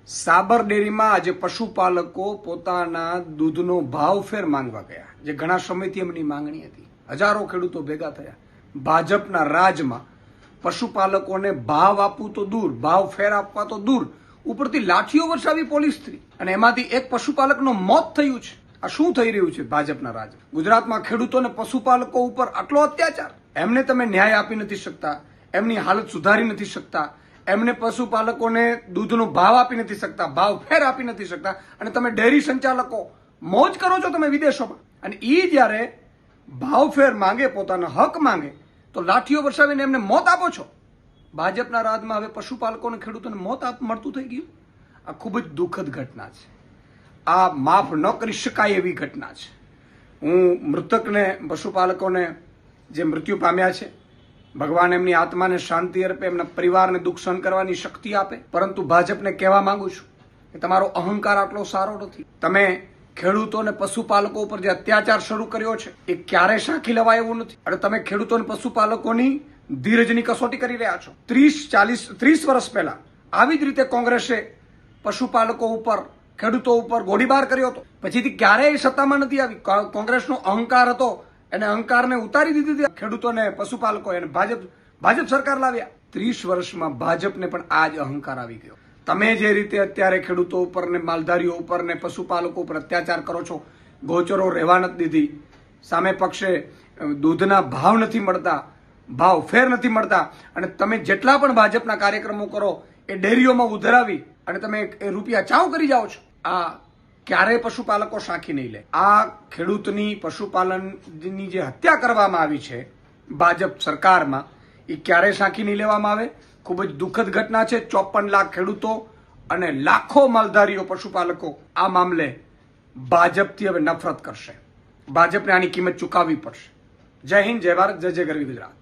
સાબર ડેરીમાં આજે પશુપાલકો પોતાના દૂધનો ભાવફેર માંગવા ગયા, જે ઘણા સમયથી એમની માંગણી હતી. હજારો ખેડૂતો ભેગા થયા. ભાજપના રાજમાં પશુપાલકોને ભાવ આપવું તો દૂર, ભાવફેર આપવા તો દૂર, ઉપરથી લાઠીઓ વરસાવી પોલીસથી, અને એમાંથી એક પશુપાલકનું મોત થયું છે. આ શું થઈ રહ્યું છે ભાજપના રાજ? ગુજરાતમાં ખેડૂતો અને પશુપાલકો ઉપર આટલો અત્યાચાર. એમને તમે ન્યાય આપી નથી શકતા, એમની હાલત સુધારી નથી શકતા, એમને પશુપાલકોને દૂધનો ભાવ આપી નથી શકતા, ભાવ ફેર આપી નથી શકતા, અને તમે ડેરી સંચાલકો મોજ કરો છો તમે વિદેશોમાં. અને એ જ્યારે ભાવફેર માંગે, પોતાનો હક માંગે, તો લાઠીઓ વરસાવીને એમને મોત આપો છો. ભાજપના રાજમાં હવે પશુપાલકોને ખેડૂતોને મોત મળતું થઈ ગયું. આ ખૂબ જ દુઃખદ ઘટના છે. આ માફ ન કરી શકાય એવી ઘટના છે. હું મૃતકને, પશુપાલકોને જે મૃત્યુ પામ્યા છે, ભગવાન એમની આત્માને શાંતિ અર્પે, એમના પરિવારને દુઃખ સહન કરવાની શક્તિ આપે. પરંતુ ભાજપને કહેવા માંગુ છું કે તમારો અહંકાર આટલો સારો નથી. તમે ખેડૂતો અને પશુપાલકો ઉપર જે અત્યાચાર શરૂ કર્યો છે એ ક્યારે સાંખી લેવાય એવું નથી. અને તમે ખેડૂતો અને પશુપાલકોની ધીરજની કસોટી કરી રહ્યા છો. 30 વર્ષ પહેલા આવી જ રીતે કોંગ્રેસે પશુપાલકો ઉપર, ખેડૂતો ઉપર ગોળીબાર કર્યો હતો. પછીથી ક્યારેય સત્તામાં નથી આવી. કોંગ્રેસનો અહંકાર હતો, એને અહંકારને ઉતારી દીધી. ખેડૂતોને, પશુપાલકો, એને ભાજપ સરકાર લાવ્યા. 30 વર્ષમાં ભાજપને પણ આ જ અહંકાર આવી ગયો. તમે જે રીતે અત્યારે ખેડૂતો ઉપર ને માલધારીઓ ઉપર ને પશુપાલકો ઉપર અત્યાચાર કરો છો, ગોચરો રહેવા નથી દીધી, સામે પક્ષે દૂધના ભાવ નથી મળતા, ભાવ ફેર નથી મળતા, અને તમે જેટલા પણ ભાજપના કાર્યક્રમો કરો એ ડેરીઓમાં ઉધરાવી અને તમે રૂપિયા ચાવ કરી જાઓ છો. આ ક્યારેય પશુપાલકો સાંખી નહીં લે. આ ખેડૂતની, પશુપાલનની જે હત્યા કરવામાં આવી છે ભાજપ સરકારમાં, એ ક્યારેય સાંખી નહીં લેવામાં આવે. ખૂબ જ દુઃખદ ઘટના છે. 54 લાખ ખેડૂતો અને લાખો માલધારીઓ, પશુપાલકો આ મામલે ભાજપથી હવે નફરત કરશે. ભાજપને આની કિંમત ચૂકવવી પડશે. જય હિન્દ, જય ભારત, જય જય ગરવી ગુજરાત.